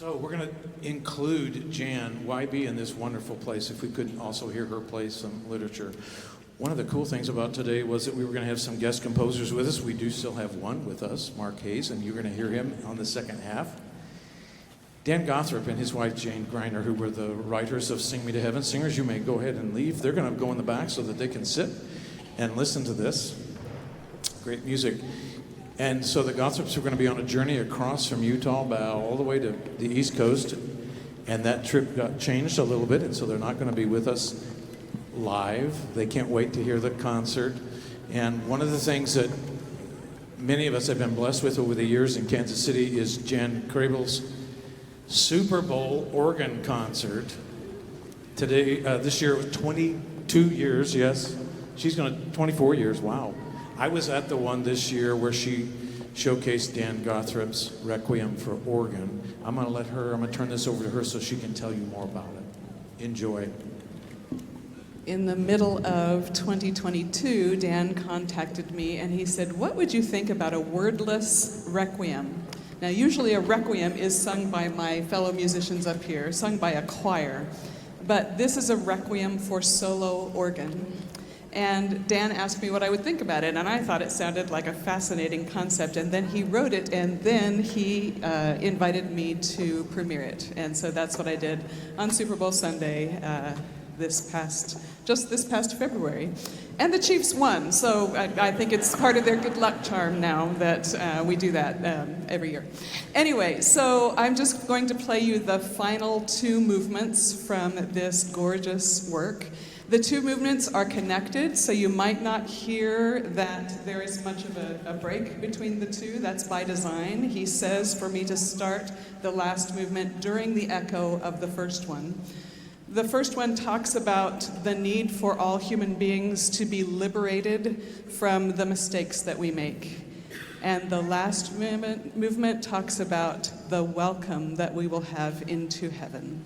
So we're going to include Jan YB in this wonderful place if we could also hear her play some literature. One of the cool things about today was that we were going to have some guest composers with us. We do still have one with us, Mark Hayes, and you're going to hear him on the second half. Dan Gawthrop and his wife Jane Greiner, who were the writers of Sing Me to Heaven. Singers, you may go ahead and leave. They're going to go in the back so that they can sit and listen to this. Great music. And so the Gawthrops are going to be on a journey across from Utah all the way to the East Coast. And that trip got changed a little bit, and so they're not going to be with us live. They can't wait to hear the concert. And one of the things that many of us have been blessed with over the years in Kansas City is Jan Kraybill's Super Bowl organ concert. Today, this year, it was 22 years, yes. She's going to, 24 years, wow. I was at the one this year where she showcased Dan Gawthrop's Requiem for organ. I'm going to turn this over to her so she can tell you more about it. Enjoy. In the middle of 2022, Dan contacted me and he said, "What would you think about a wordless requiem?" Now, usually a requiem is sung by my fellow musicians up here, sung by a choir, but this is a requiem for solo organ. And Dan asked me what I would think about it, and I thought it sounded like a fascinating concept. And then he wrote it, and then he invited me to premiere it. And so that's what I did on Super Bowl Sunday this past February. And the Chiefs won, so I think it's part of their good luck charm now that we do that every year. Anyway, so I'm just going to play you the final two movements from this gorgeous work. The two movements are connected, so you might not hear that there is much of a break between the two. That's by design. He says for me to start the last movement during the echo of the first one. The first one talks about the need for all human beings to be liberated from the mistakes that we make. And the last movement talks about the welcome that we will have into heaven.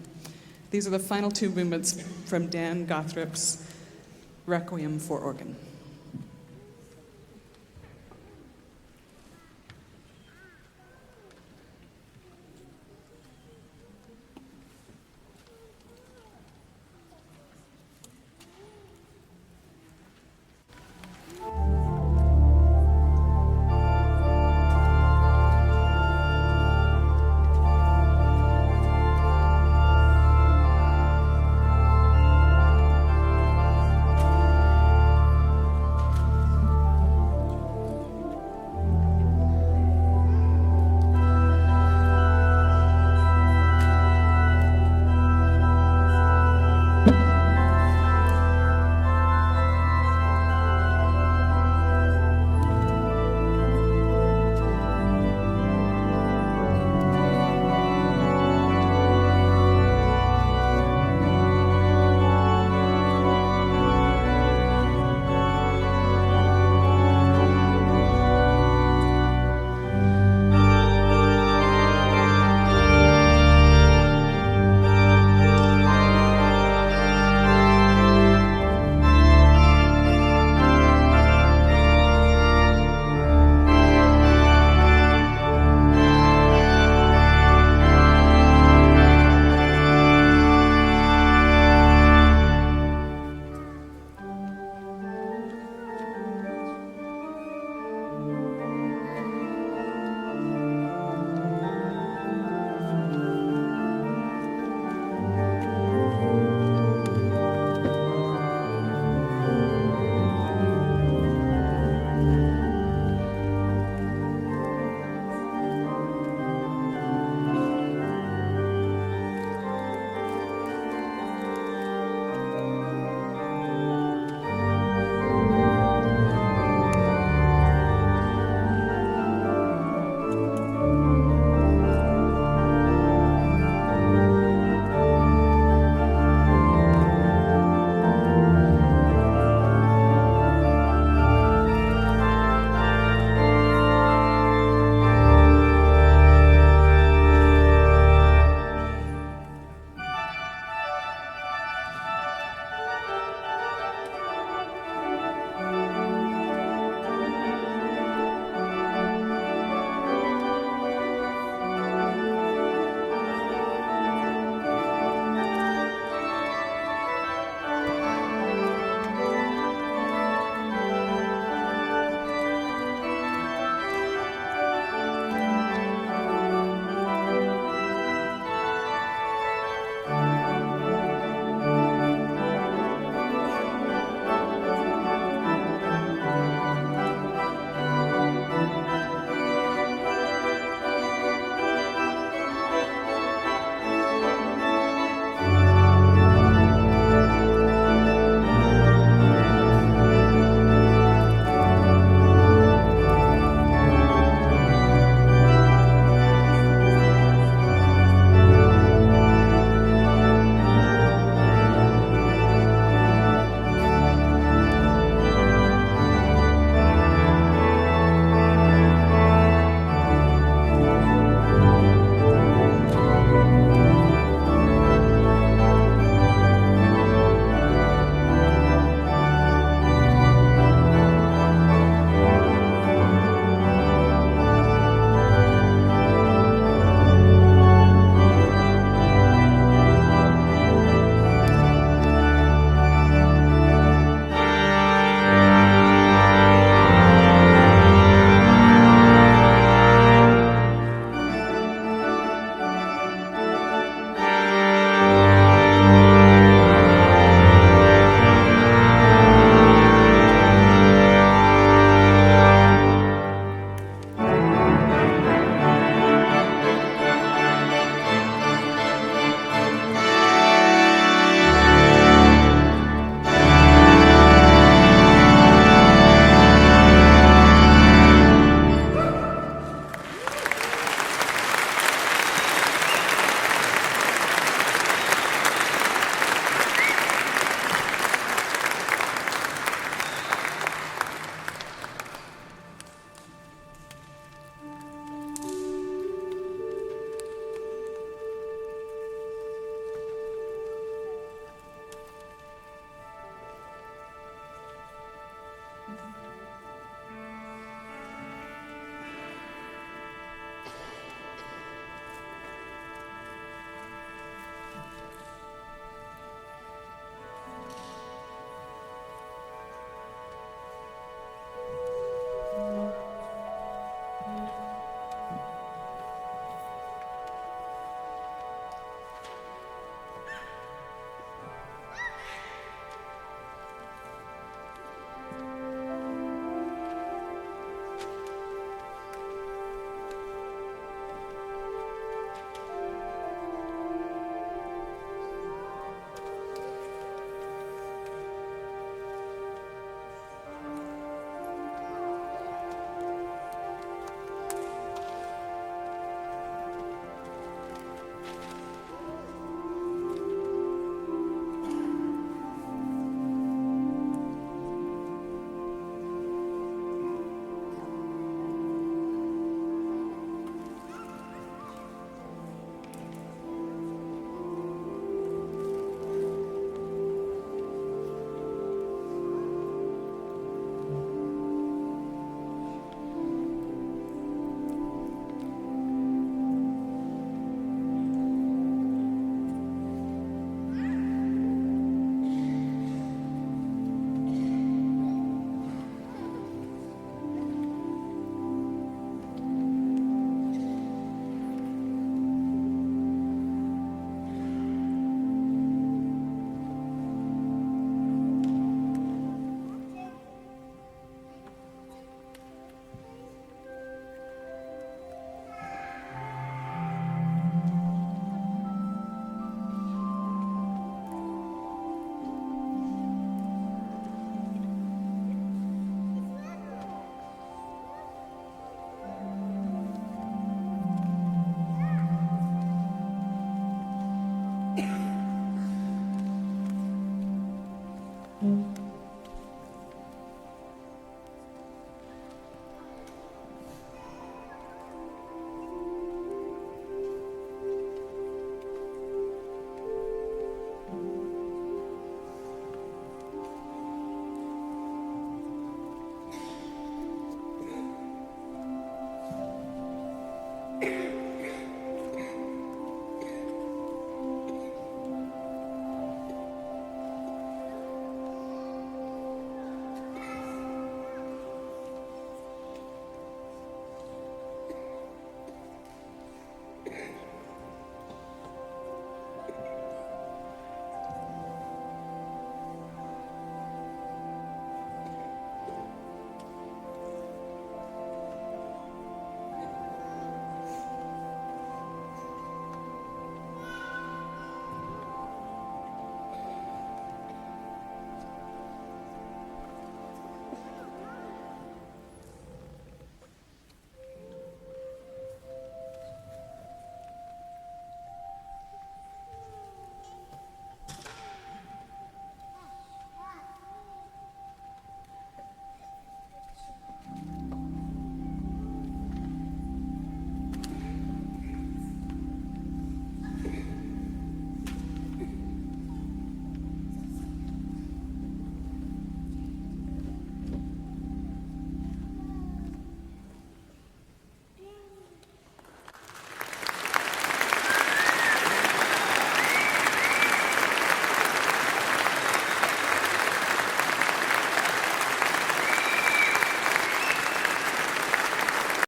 These are the final two movements from Dan Gawthrop's Requiem for organ.